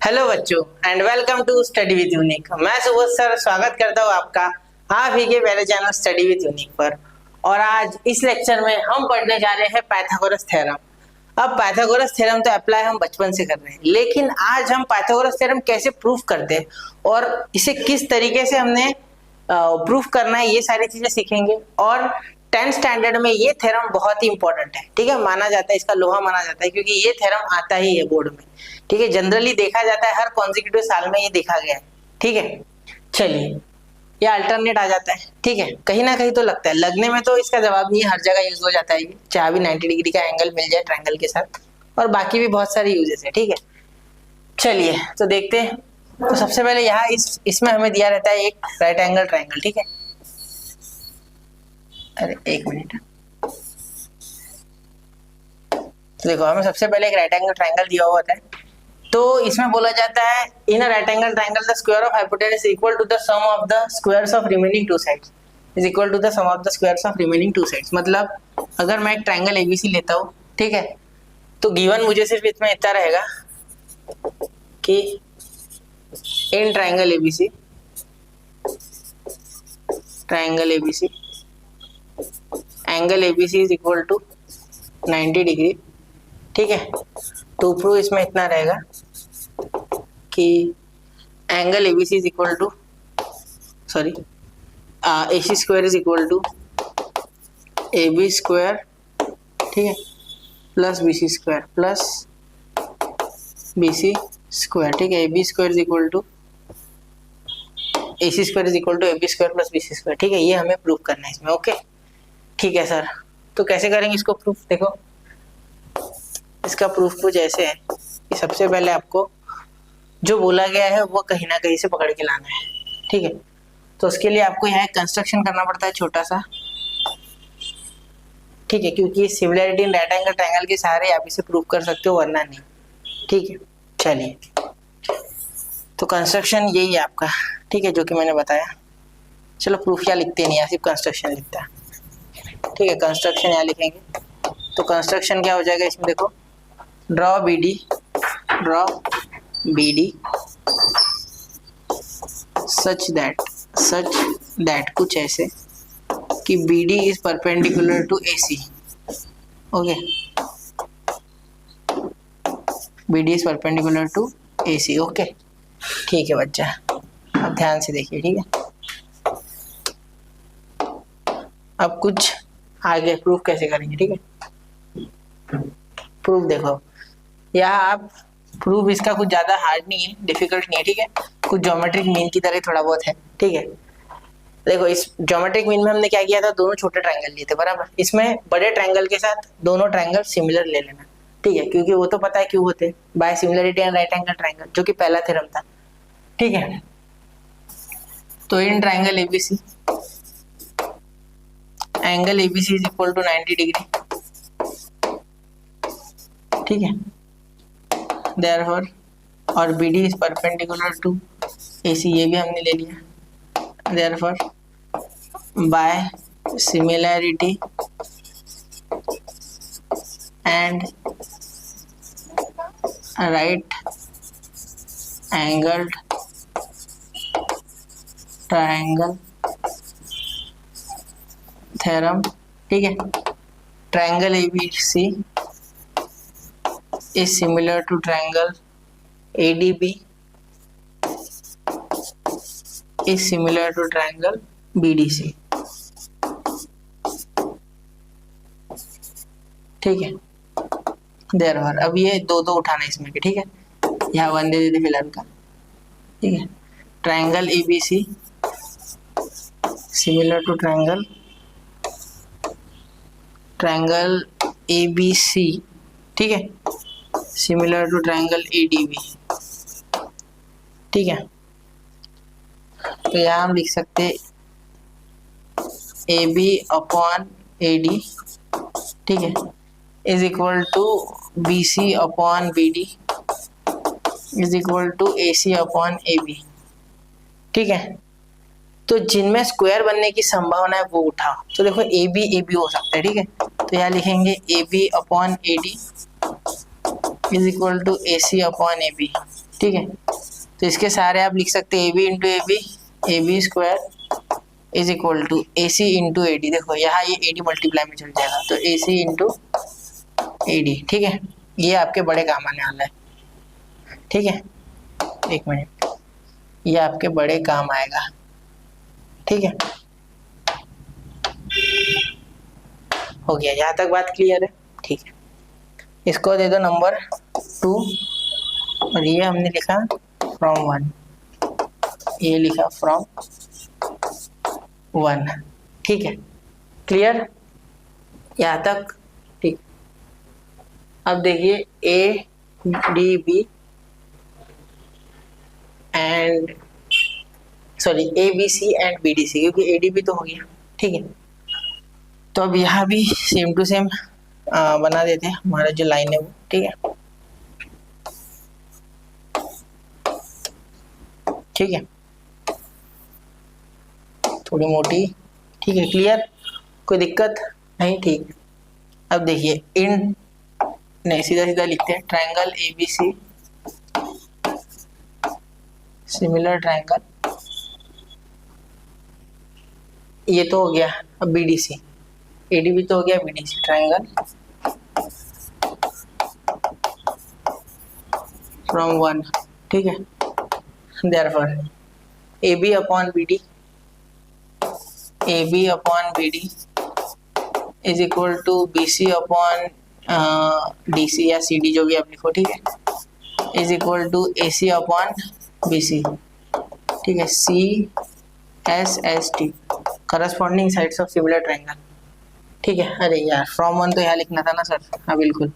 Hello बच्चों and welcome to study with unique. मैं Subodh sir स्वागत करता हूँ आपका आप ही के पहले चैनल स्टडी विद यूनिक पर। और आज इस लेक्चर में हम पढ़ने जा रहे हैं पाइथागोरस थ्योरम। अब पाइथागोरस थ्योरम तो अप्लाई हम बचपन से कर रहे हैं, लेकिन आज हम पाइथागोरस थ्योरम कैसे प्रूफ करते हैं और इसे किस तरीके से हमने प्रूफ करना है, ये सारी चीजें सीखेंगे। और 10th स्टैंडर्ड में ये थ्योरम बहुत ही इंपॉर्टेंट है, ठीक है, माना जाता है, इसका लोहा माना जाता है, क्योंकि ये थ्योरम आता ही है बोर्ड में, ठीक है। जनरली देखा जाता है हर कॉन्जिक्यूटिव साल में ये देखा गया है, ठीक है। चलिए, ये अल्टरनेट आ जाता है, ठीक है, कहीं ना कहीं तो लगता है, लगने में तो इसका जवाब नहीं है, हर जगह यूज हो जाता है, चाहे भी 90 डिग्री का एंगल मिल जाए ट्रायंगल के साथ, और बाकी भी बहुत सारे यूजेस है, ठीक है। चलिए तो देखते हैं। तो सबसे पहले यहाँ इसमें हमें दिया रहता है एक राइट एंगल ट्रायंगल, ठीक है। अरे एक मिनट, तो देखो हमें सबसे पहले एक राइट एंगल ट्रायंगल दिया हुआ होता है। तो इसमें बोला जाता है in a right angle triangle the square of hypotenuse equal to the sum of the squares of remaining two sides is equal to the sum of the squares of remaining two sides. मतलब अगर मैं एक triangle ABC लेता हूँ, ठीक है, तो given मुझे सिर्फ इसमें इतना रहेगा कि in triangle ABC angle ABC is equal to 90 degree, ठीक है। टू प्रूव इसमें इतना रहेगा कि angle ABC is equal to AC square is equal to AB square, ठीक है, plus BC square plus BC square, ठीक है। AB square is equal to AC square is equal to AB square plus BC square, ठीक है। ये हमें prove करना है इसमें, ओके, ठीक है सर। तो कैसे करेंगे इसको प्रूफ? देखो इसका प्रूफ कुछ ऐसे है कि सबसे पहले आपको जो बोला गया है वो कहीं ना कहीं से पकड़ के लाना है, ठीक है। तो उसके लिए आपको यहाँ एक कंस्ट्रक्शन करना पड़ता है छोटा सा, ठीक है, क्योंकि similarity in right angle triangle के सहारे आप इसे प्रूव कर सकते हो, वरना नहीं, ठीक है। चलिए, तो कंस्ट्रक्शन यही है आपका, ठीक है, जो कि मैंने बताया। चलो प्रूफ क्या लिखते नहीं है, सिर्फ कंस्ट्रक्शन लिखता है, ठीक है। कंस्ट्रक्शन यहाँ लिखेंगे, तो कंस्ट्रक्शन क्या हो जाएगा इसमें, देखो ड्रॉ BD सच दैट कुछ ऐसे कि BD is perpendicular to AC, okay, BD is perpendicular to AC, okay, ठीक है बच्चा। अब ध्यान से देखिए, ठीक है। अब कुछ आगे प्रूफ कैसे करेंगे, ठीक है। प्रूफ देखो, यहाँ आप प्रूफ इसका कुछ ज्यादा हार्ड नहीं है, डिफिकल्ट नहीं है, ठीक है, कुछ ज्योमेट्रिक मीन की तरह थोड़ा बहुत है, ठीक है। देखो इस ज्योमेट्रिक मीन में हमने क्या किया था, दोनों छोटे ट्रायंगल लिए थे, बराबर। इसमें बड़े ट्रायंगल के साथ दोनों ट्रायंगल सिमिलर ले लेना, ठीक है, क्योंकि वो तो पता है क्यों होते, by similarity and right angle triangle, जो कि पहला थ्योरम था, ठीक है। तो in triangle ABC angle ABC is equal to 90 degree, ठीक है। Therefore, और BD is perpendicular to AC, ये भी हमने ले लिया। Therefore, by similarity and right angled triangle theorem, ठीक है, triangle ABC is similar to triangle ADB is similar to triangle BDC, ठीक है। Therefore, अब ये दो उठाना इसमें के, ठीक है, यहाँ 1 दे देते फिलहाल का, ठीक है। Triangle ABC similar to triangle ABC, ठीक है, सिमिलर टू ट्रायंगल ADB, ठीक है। तो यहाँ हम लिख सकते हैं AB अपॉन AD, ठीक है, is equal to BC upon BD is equal to AC upon AB, ठीक है। तो जिनमें स्क्वायर बनने की संभावना है वो उठाओ। तो देखो AB हो सकता है, ठीक है, तो यहाँ लिखेंगे AB upon AD is equal to AC upon AB, ठीक है। तो इसके सारे आप लिख सकते हैं A B into A B square is equal to A C into A D. देखो यहाँ ये ए डी मल्टीप्लाई में चल जाएगा, तो ए सी इंटू ए डी। ठीक है, ये आपके बड़े काम आने वाला है। ठीक है, एक मिनट, ये आपके बड़े काम आएगा। ठीक है, हो गया, यहाँ तक बात क्लियर है। ठीक है, इसको दे दो नंबर 2 और ये हमने लिखा फ्रॉम 1, ये लिखा फ्रॉम 1। ठीक है, क्लियर यहाँ तक? ठीक, अब देखिए A D B and sorry A B C and B D C, क्योंकि ए डी बी तो हो गया। ठीक है, तो अब यहाँ भी सेम टू सेम बना देते हैं हमारा जो लाइन है वो। ठीक है, ठीक है, थोड़ी मोटी। ठीक है, क्लियर, कोई दिक्कत नहीं? ठीक है, अब देखिए इन नहीं, सीधा सीधा लिखते हैं triangle A B C similar triangle, ये तो हो गया। अब B D C, A D B तो हो गया, B D C triangle from 1। ठीक है, therefore A B upon B D, A B upon B D is equal to B C upon D C या सी डी, जो भी आप लिखो। ठीक है, is equal to A C upon B C. ठीक है, सी S S T corresponding sides of similar triangle. ठीक है, अरे यार फ्रॉम 1 तो यहाँ लिखना था ना सर। हाँ बिल्कुल,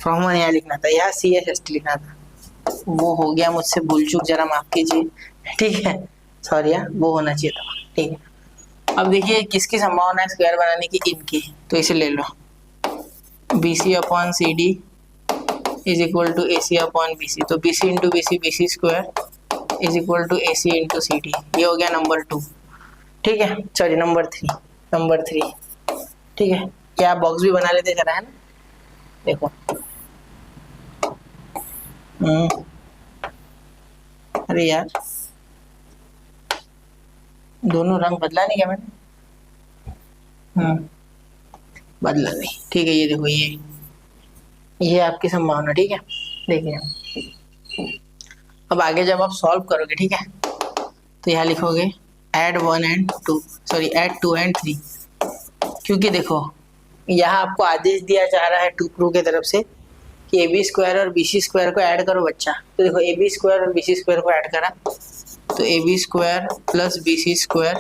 फ्रॉम 1 यहाँ लिखना था, यहाँ सी एस एस टी लिखना था, वो हो गया मुझसे भूल चूक, जरा माफ कीजिए। ठीक है, सॉरी यार, वो होना चाहिए था। ठीक है, अब देखिए किसकी संभावना है स्क्वायर बनाने की? इनकी। तो इसे ले लो, B C upon C D is equal to A C upon B C. तो B C into B C square is equal to A C into C D. ये हो गया नंबर 2। ठीक है, सॉरी नंबर 3। ठीक है, क्या आप बॉक्स भी बना लेते जरा, है ना? देखो अरे यार दोनों रंग बदला नहीं क्या मैंने? बदला नहीं। ठीक है, ये देखो, ये आपकी संभावना। ठीक है, देखिए अब आगे जब आप सॉल्व करोगे, ठीक है, तो यहाँ लिखोगे add 1 and 2, sorry add 2 and 3, क्योंकि देखो यहाँ आपको आदेश दिया जा रहा है 2 प्रो की तरफ से कि ए बी स्क्वायर और बी सी स्क्वायर को ऐड करो बच्चा। तो देखो ए बी स्क्वायर और बी सी स्क्वायर को ऐड करा, तो A B square plus B C square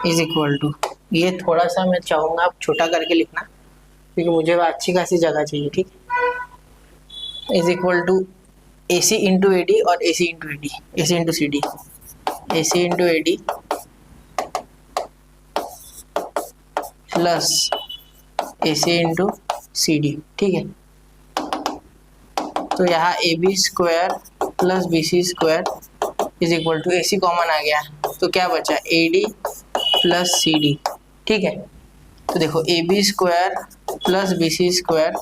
is equal to, ये थोड़ा सा मैं चाहूँगा आप छोटा करके लिखना, क्योंकि मुझे अच्छी खासी जगह चाहिए। ठीक, is equal to A C into A D और A C into A D, A C into C D, A C into A D plus A C into C D. ठीक है, तो यहाँ A B square plus B C square is equal to, A C common आ गया तो क्या बचा? A D plus C D. ठीक है, तो देखो A B square plus B C square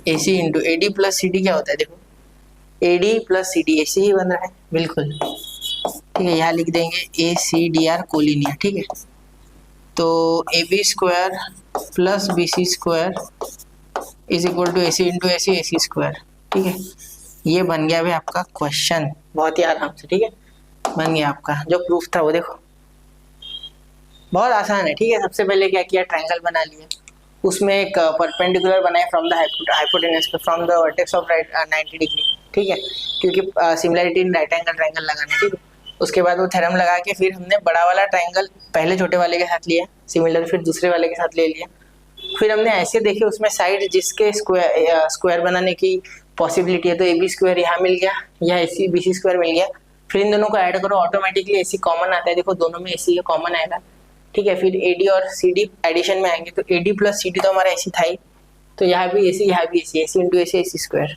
A C into A D plus C D क्या होता है? देखो A D plus C D, A C ही बन रहा है बिल्कुल। ठीक है, यहाँ लिख देंगे A C D are collinear. ठीक है, तो A B square plus B C square is equal to A C into A C square. ठीक है, ये बन गया भाई आपका क्वेश्चन, बहुत ही आराम से। ठीक है, बन गया आपका जो प्रूफ था वो। देखो बहुत आसान है। ठीक है, सबसे पहले क्या किया, ट्रायंगल बना लिया, उसमें एक परपेंडिकुलर बनाए फ्रॉम द हाइपोटेनस पे, from the vertex of right 90 degree. ठीक है, क्योंकि similarity in right angle triangle लगाना। ठीक है, उसके बाद वो थ्योरम लगा के फिर हमने बड़ा वाला ट्रायंगल पहले छोटे वाले के साथ लिया, सिमिलर फिर दूसरे वाले के साथ ले लिया, फिर हमने ऐसे देखे उसमें साइड जिसके स्क्वायर बनाने की पॉसिबिलिटी है, तो ए बी स्क्वायर यहाँ मिल गया, या ए सी बी सी स्क्वायर मिल गया, फिर इन दोनों को ऐड करो, ऑटोमेटिकली ए सी कॉमन आता है। देखो दोनों में ए सी कॉमन आएगा। ठीक है, फिर ए डी और सी डी एडिशन में आएंगे, तो A D plus C D तो हमारा ए सी था ही, तो यहाँ भी ए सी, यहाँ भी ए C into A C square,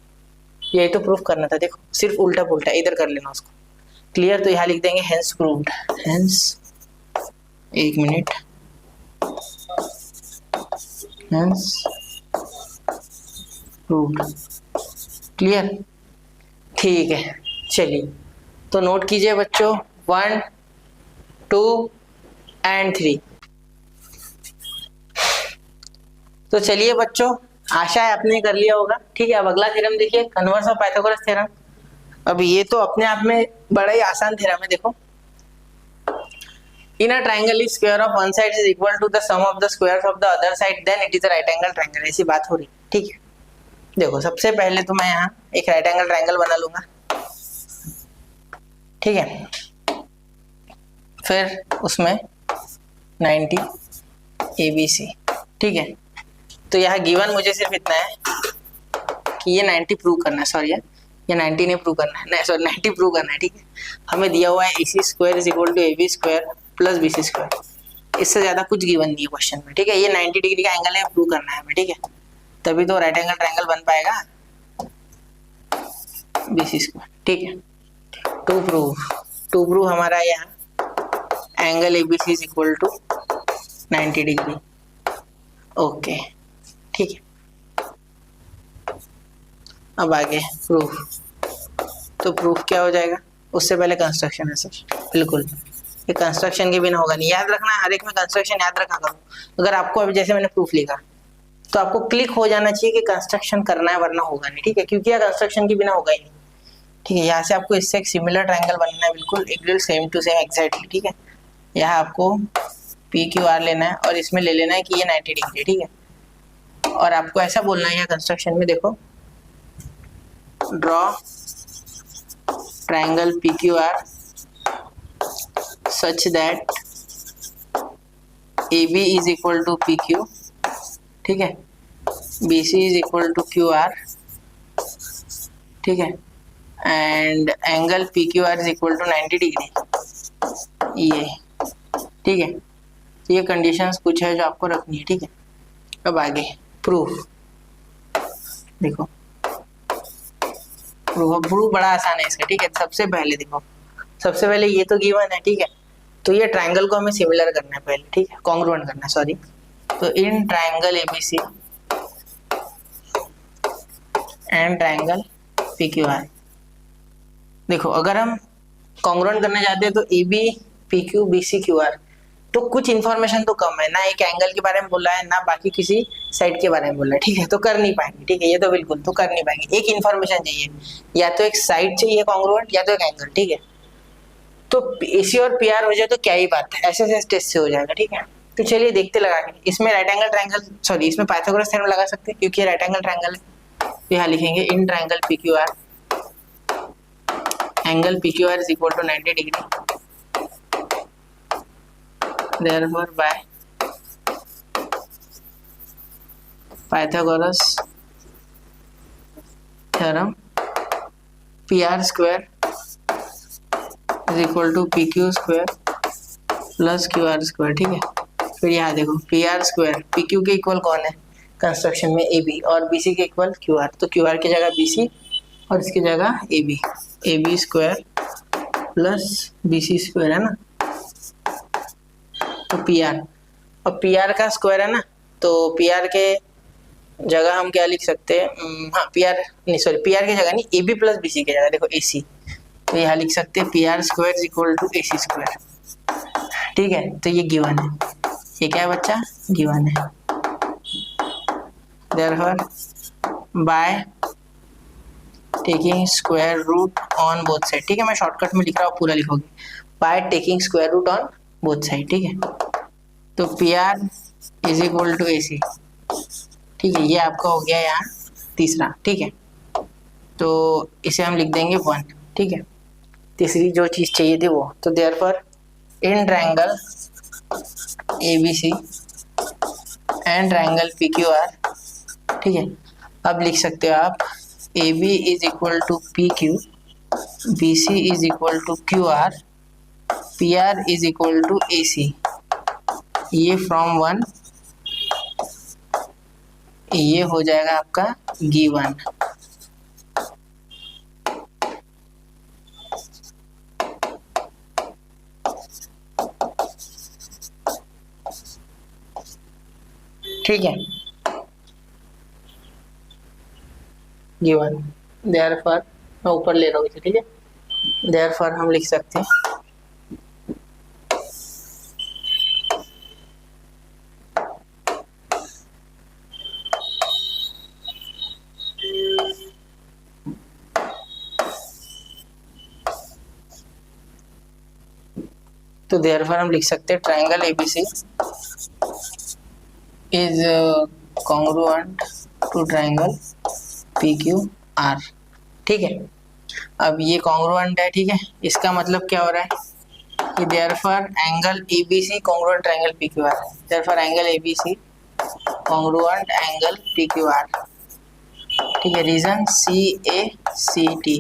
यही तो प्रूफ करना था। देखो सिर्फ उल्टा पुल्टा इधर कर लेना उसको। क्लियर, तो यहाँ लिख देंगे हेंस प्रूव्ड, हेंस, एक मिनट, हेंस प्रूव्ड। क्लियर, ठीक है, चलिए तो नोट कीजिए बच्चों 1, 2 एंड 3। तो चलिए बच्चों, आशा है आपने कर लिया होगा। ठीक है, अब अगला थ्योरम देखिए, कन्वर्स ऑफ पाइथागोरस थ्योरम। अब ये तो अपने आप में बड़ा ही आसान थ्योरम है। देखो, in a triangle if square of one side is equal to the sum of the squares of the other side then it is a right angle triangle. ऐसी बात हो रही। ठीक है, देखो सबसे पहले तो मैं यहाँ एक राइट एंगल ट्रायंगल बना लूंगा। ठीक है, फिर उसमें 90 ABC। ठीक है, तो यहाँ गिवन मुझे सिर्फ इतना है कि ये 90 प्रूव करना है। सॉरी, ये 90 नहीं प्रूव करना है, नहीं सॉरी 90 प्रूव करना है। ठीक है, हमें दिया हुआ है AC square is equal to AB square plus BC square. इससे ज्यादा कुछ गिवन नहीं है क्वेश्चन में। ठीक है, ये 90 डिग्री का एंगल है, प्रूव करना है हमें। ठीक है, तभी तो राइट एंगल ट्रायंगल बन पाएगा BC स्क्वायर। ठीक है, टू प्रूव हमारा यहाँ angle ABC is equal to 90 degree. Okay, ठीक है, अब आगे प्रूफ। तो प्रूफ क्या हो जाएगा, उससे पहले कंस्ट्रक्शन है सर। बिल्कुल, ये कंस्ट्रक्शन के बिना होगा नहीं, याद रखना, हर एक में कंस्ट्रक्शन याद रखा करो। अगर आपको अभी जैसे मैंने प्रूफ लिखा तो आपको क्लिक हो जाना चाहिए कि कंस्ट्रक्शन करना है, वरना होगा नहीं। ठीक है, क्योंकि यह कंस्ट्रक्शन के बिना होगा ही नहीं। ठीक है, यहाँ से आपको इससे एक सिमिलर ट्रायंगल बनना है, बिल्कुल एकदम सेम टू सेम एग्जैक्टली। ठीक है, यहाँ आपको PQR लेना है और इसमें ले लेना है कि ये 90 डिग्री। ठीक है, और आपको ऐसा बोलना है यहाँ कंस्ट्रक्शन में, देखो draw triangle PQR such that AB is equal to PQ। ठीक है, BC is equal to QR। ठीक है, and angle PQR is equal to 90 degree. ये ठीक है, तो ये कंडीशंस कुछ है जो आपको रखनी है। ठीक है, अब आगे प्रूफ। देखो प्रूफ बड़ा आसान है इसका। ठीक है, सबसे पहले देखो, सबसे पहले ये तो गिवन है। ठीक है, तो ये ट्रायंगल को हमें सिमिलर करना है पहले। ठीक है, कॉन्ग्रुएंट करना है, सॉरी। तो in triangle ABC and triangle PQR। देखो, अगर हम कॉन्ग्रुएंट करने जाते हैं तो AB PQ BC QR, तो कुछ इन्फॉर्मेशन तो कम है ना, एक एंगल के बारे में बोला है ना बाकी किसी साइड के बारे में बोला है। ठीक है, तो कर नहीं पाएंगे। ठीक है, ये तो बिल्कुल तो कर नहीं पाएंगे। एक इन्फॉर्मेशन चाहिए, या तो एक साइड चाहिए कॉन्ग्रुएंट, या तो एक एंगल। ठीक है, तो AC और PR हो जाए तो क्या ही बात है, ऐसे ऐसे टेस्ट से हो जाएगा। ठीक है, तो चलिए देखते लगा के। इसमें राइट एंगल ट्रायंगल, सॉरी इसमें पाइथागोरस थ्योरम लगा सकते हैं क्योंकि ये राइट एंगल ट्रायंगल है। तो यहाँ लिखेंगे in triangle PQR angle PQR is equal to 90 degree. Therefore by Pythagoras theorem PR square is equal to PQ square plus QR square। ठीक है, फिर यहाँ देखो PR square PQ के इक्वल कौन है कंस्ट्रक्शन में, AB, और BC के इक्वल QR। तो QR की जगह BC और इसकी जगह AB square plus BC square है ना। तो PR, अब PR का स्क्वायर है ना, तो PR के जगह हम क्या लिख सकते हैं, हाँ PR नहीं, सॉरी PR की जगह नहीं, AB प्लस BC की जगह देखो AC। तो यहाँ लिख सकते हैं PR square equal to AC square. ठीक है, तो ये गिवन है। ये क्या है बच्चा, गिवन है। Therefore by taking square root on both side। ठीक है, मैं शॉर्टकट में लिख रहा हूँ, पूरा लिखोगे by taking square root on both side। ठीक है, तो PR is equal to AC। ठीक है, ये आपका हो गया यहाँ तीसरा। ठीक है, तो इसे हम लिख देंगे 1। ठीक है, तीसरी जो चीज चाहिए थी वो, तो therefore in triangle ABC and triangle PQR। ठीक है, अब लिख सकते हो आप AB is equal to PQ, BC is equal to QR, PR is equal to AC। ये फ्रॉम 1 ये हो जाएगा आपका गिवन। ठीक है, गिवन। देयरफॉर मैं ऊपर ले रहा हूँ इसे, ठीक है। देयरफॉर हम लिख सकते हैं तो देयरफॉर हम लिख सकते हैं triangle ABC is congruent to triangle PQR, ठीक है। अब ये कॉन्ग्रुएंट है, ठीक है। इसका मतलब क्या हो रहा है कि therefore angle ABC congruent triangle PQR है। Therefore angle ABC congruent angle PQR, ठीक है। Reason CACT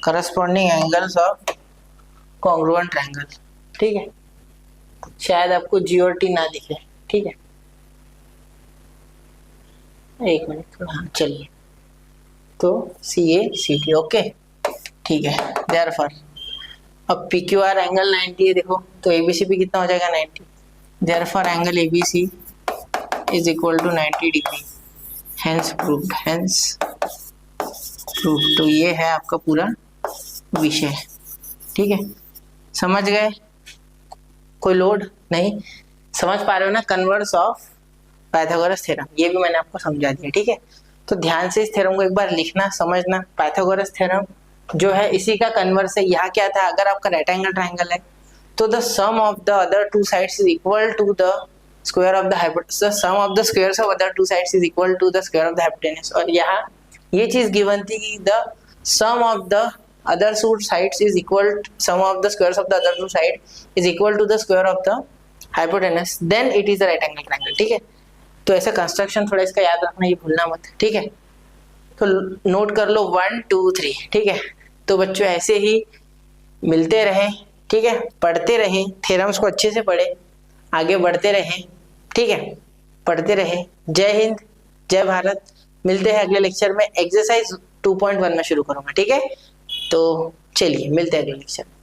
corresponding angles of congruent triangle, ठीक है। शायद आपको G और T ना दिखे, ठीक है। एक मिनट थोड़ा, हाँ चलिए, तो CACT, ओके, ठीक है। देयरफॉर अब PQR एंगल 90 है, देखो तो ABC भी कितना हो जाएगा 90। Therefore angle ABC is equal to 90 degree, hence proved, hence proved. तो ये है आपका पूरा विषय, ठीक है। समझ गए? कोई लोड नहीं? समझ पा रहे हो ना? कन्वर्स ऑफ पाइथागोरस थ्योरम, ये भी मैंने आपको समझा दिया, ठीक है। तो ध्यान से इस थ्योरम को एक बार लिखना, समझना। पाइथागोरस थ्योरम जो है इसी का कन्वर्स है। यहाँ क्या था, अगर आपका रेक्ट एंगल ट्राइंगल है तो the sum of the other two sides is equal to the square of the hypotenuse, the sum of the squares of other two sides is equal to the square of the hypotenuse. और यहाँ ये चीज given थी कि the sum of the other two sides is equal to sum of the squares of the other two side is equal to the square of the hypotenuse, then it is a right angle triangle, ठीक है। तो ऐसा construction थोड़ा इसका याद रखना, ये भूलना मत, ठीक है। तो नोट कर लो 1 2 3, ठीक है। तो बच्चों ऐसे ही मिलते रहे, ठीक है, पढ़ते रहे, थ्योरम्स को अच्छे से पढ़े, आगे बढ़ते रहे, ठीक है, पढ़ते रहे। जय हिंद, जय भारत। मिलते हैं अगले लेक्चर में। एक्सरसाइज 2.1 में शुरू करूंगा, ठीक है। तो चलिए मिलते हैं अगले लेक्चर में।